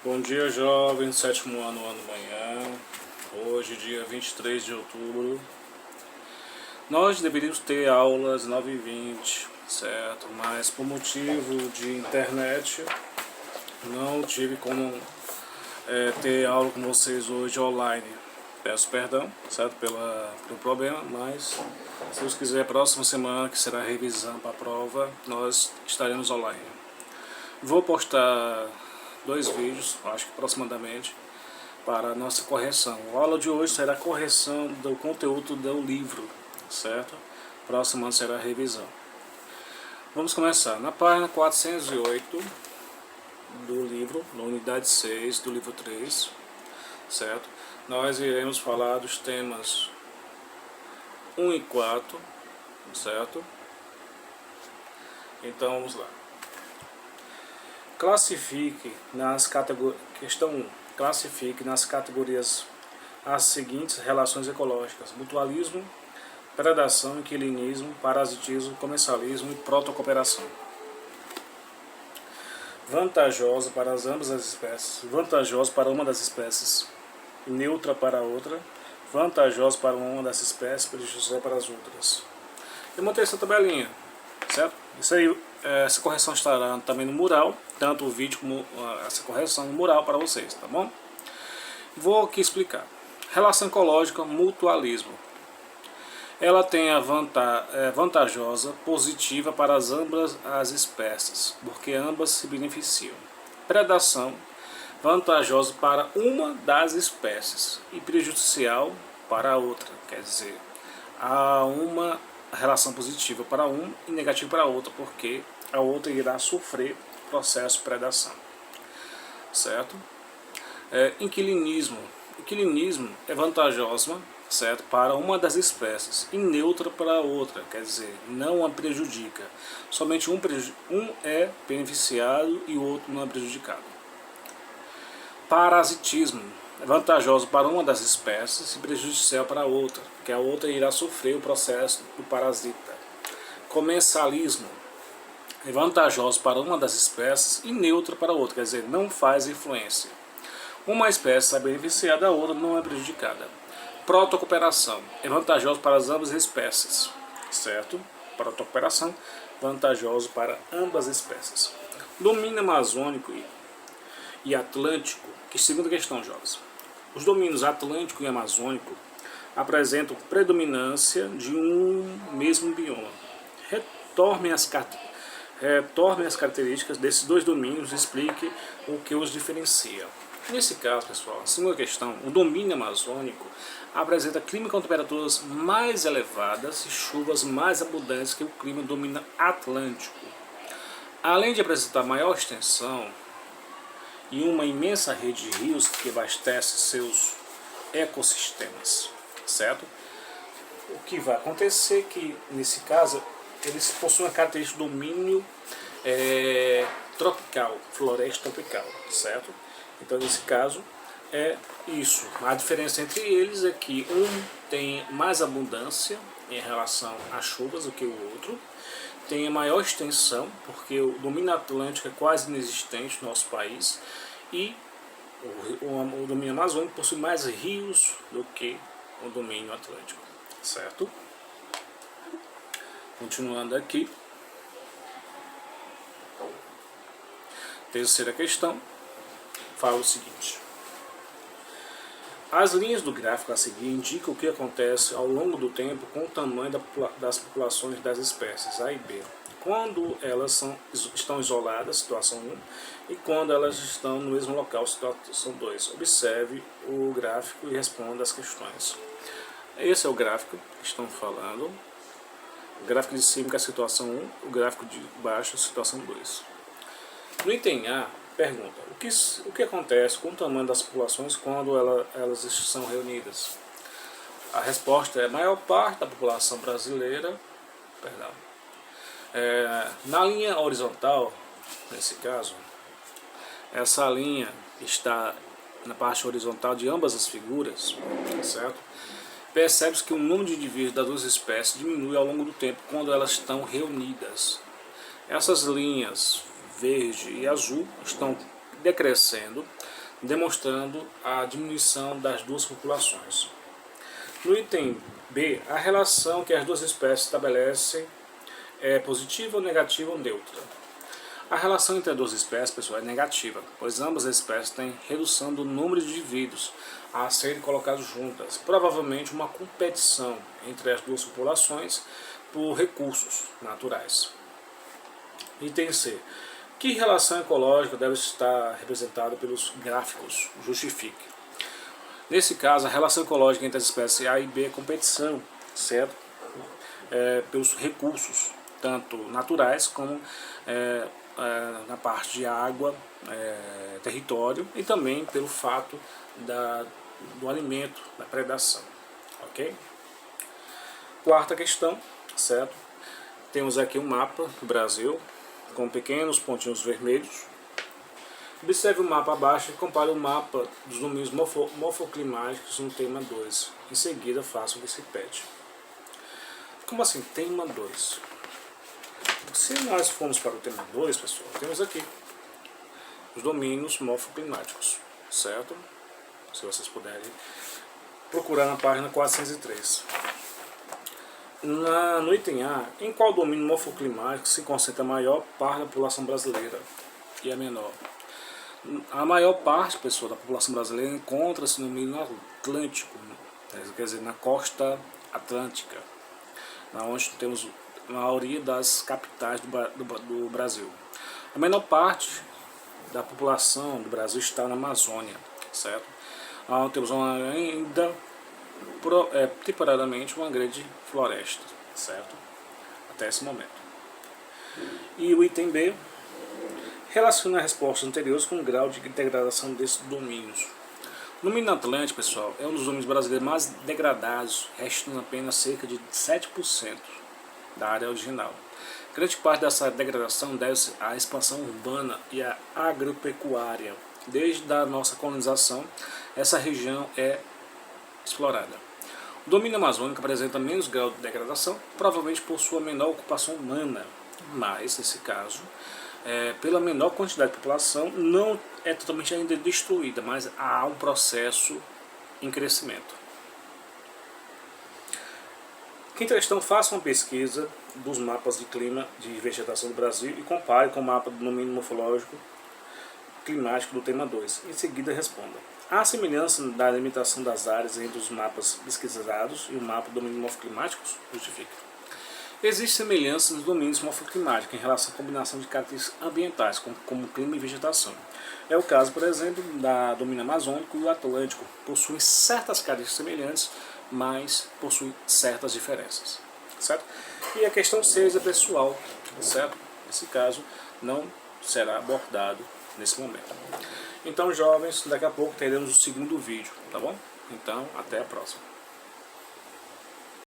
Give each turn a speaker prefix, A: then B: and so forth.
A: Bom dia, jovens, sétimo ano manhã. Hoje, dia 23 de outubro. Nós deveríamos ter aulas 9h20, certo? Mas por motivo de internet, não tive como ter aula com vocês hoje online. Peço perdão, certo? Pelo problema, mas se Deus quiser, próxima semana, que será a revisão para a prova, nós estaremos online. Vou postar 2 vídeos, acho que aproximadamente, para a nossa correção. A aula de hoje será a correção do conteúdo do livro, certo? Próxima será a revisão. Vamos começar. Na página 408 do livro, na unidade 6 do livro 3, certo? Nós iremos falar dos temas 1 e 4, certo? Então vamos lá. Classifique nas categorias. Questão 1. Classifique nas categorias as seguintes relações ecológicas: mutualismo, predação, inquilinismo, parasitismo, comensalismo e protocooperação. Vantajosa para ambas as espécies, vantajosa para uma das espécies, neutra para a outra, vantajosa para uma das espécies, prejudicial para as outras. Eu montei essa tabelinha, certo? Isso aí, essa correção estará também no mural, tanto o vídeo como essa correção no mural para vocês, tá bom? Vou aqui explicar. Relação ecológica, mutualismo. Ela tem a vantajosa, positiva para ambas as espécies, porque ambas se beneficiam. Predação, vantajosa para uma das espécies e prejudicial para a outra, quer dizer, há uma relação positiva para um e negativa para a outra, porque a outra irá sofrer processo de predação, certo? Inquilinismo. Inquilinismo é vantajosa, certo, para uma das espécies e neutra para a outra, quer dizer, não a prejudica. Somente um é beneficiado e o outro não é prejudicado. Parasitismo é vantajoso para uma das espécies e prejudicial para a outra, porque a outra irá sofrer o processo do parasita. Comensalismo é vantajoso para uma das espécies e neutra para a outra, quer dizer, não faz influência. Uma espécie é beneficiada, a outra não é prejudicada. Protocooperação é vantajoso para as ambas espécies, certo? Protocooperação, vantajoso para ambas espécies. Domínio amazônico e atlântico, que segunda questão, jovens. Os domínios atlântico e amazônico apresentam predominância de um mesmo bioma. Retornem as características desses dois domínios e explique o que os diferencia. Nesse caso, pessoal, a segunda questão, o domínio amazônico apresenta clima com temperaturas mais elevadas e chuvas mais abundantes que o clima do domínio atlântico. Além de apresentar maior extensão e uma imensa rede de rios que abastece seus ecossistemas, certo? O que vai acontecer é que, nesse caso, eles possuem a característica de domínio tropical, floresta tropical, certo? Então, nesse caso, é isso. A diferença entre eles é que um tem mais abundância em relação às chuvas do que o outro, tem a maior extensão, porque o domínio atlântico é quase inexistente no nosso país, e o domínio amazônico possui mais rios do que o domínio atlântico, certo? Continuando aqui. Terceira questão fala o seguinte: as linhas do gráfico a seguir indicam o que acontece ao longo do tempo com o tamanho das populações das espécies A e B, quando elas estão isoladas, situação 1, e quando elas estão no mesmo local, situação 2. Observe o gráfico e responda as questões. Esse é o gráfico que estão falando. O gráfico de cima é a situação 1, o gráfico de baixo é a situação 2. No item A, pergunta: o que acontece com o tamanho das populações quando elas são reunidas? A resposta é: a maior parte da população brasileira, na linha horizontal, nesse caso, essa linha está na parte horizontal de ambas as figuras, certo? Percebe-se que o número de indivíduos das duas espécies diminui ao longo do tempo quando elas estão reunidas. Essas linhas verde e azul estão decrescendo, demonstrando a diminuição das duas populações. No item B, a relação que as duas espécies estabelecem é positiva ou negativa ou neutra. A relação entre as duas espécies, pessoal, é negativa, pois ambas as espécies têm redução do número de indivíduos a serem colocados juntas, provavelmente uma competição entre as duas populações por recursos naturais. Item C. Que relação ecológica deve estar representada pelos gráficos? Justifique. Nesse caso, a relação ecológica entre as espécies A e B é competição, certo? Pelos recursos, tanto naturais como na parte de água, território, e também pelo fato do alimento, da predação. Ok? Quarta questão, certo? Temos aqui um mapa do Brasil, com pequenos pontinhos vermelhos. Observe o mapa abaixo e compare o mapa dos domínios morfoclimáticos no tema 2. Em seguida, faça o que se pede. Como assim, tema 2? Se nós formos para o tema 2, pessoal, temos aqui os domínios morfoclimáticos, certo? Se vocês puderem procurar na página 403. No item A, em qual domínio morfoclimático se concentra a maior parte da população brasileira e a menor? A maior parte, pessoal, da população brasileira encontra-se no domínio atlântico, quer dizer, na costa atlântica, onde temos a maioria das capitais do Brasil. A menor parte da população do Brasil está na Amazônia, certo? Onde temos ainda temporariamente uma grande floresta, certo? Até esse momento. E o item B relaciona as respostas anteriores com o grau de degradação desses domínios. O domínio atlântico, pessoal, é um dos domínios brasileiros mais degradados, restando apenas cerca de 7% da área original. Grande parte dessa degradação deve-se à expansão urbana e à agropecuária. Desde a nossa colonização, essa região é explorada. O domínio amazônico apresenta menos grau de degradação, provavelmente por sua menor ocupação humana, mas, nesse caso, pela menor quantidade de população, não é totalmente ainda destruída, mas há um processo em crescimento. Quinta questão, faça uma pesquisa dos mapas de clima de vegetação do Brasil e compare com o mapa do domínio morfológico climático do tema 2. Em seguida, responda. Há semelhança da limitação das áreas entre os mapas pesquisados e o mapa do domínio morfoclimáticos? Justifica. Existe semelhança nos domínios morfoclimáticos em relação à combinação de características ambientais, como clima e vegetação. É o caso, por exemplo, da domínio amazônico e o atlântico. Possuem certas características semelhantes, mas possuem certas diferenças, certo? E a questão 6 é pessoal, certo? Nesse caso, não será abordado nesse momento. Então, jovens, daqui a pouco teremos o segundo vídeo, tá bom? Então, até a próxima.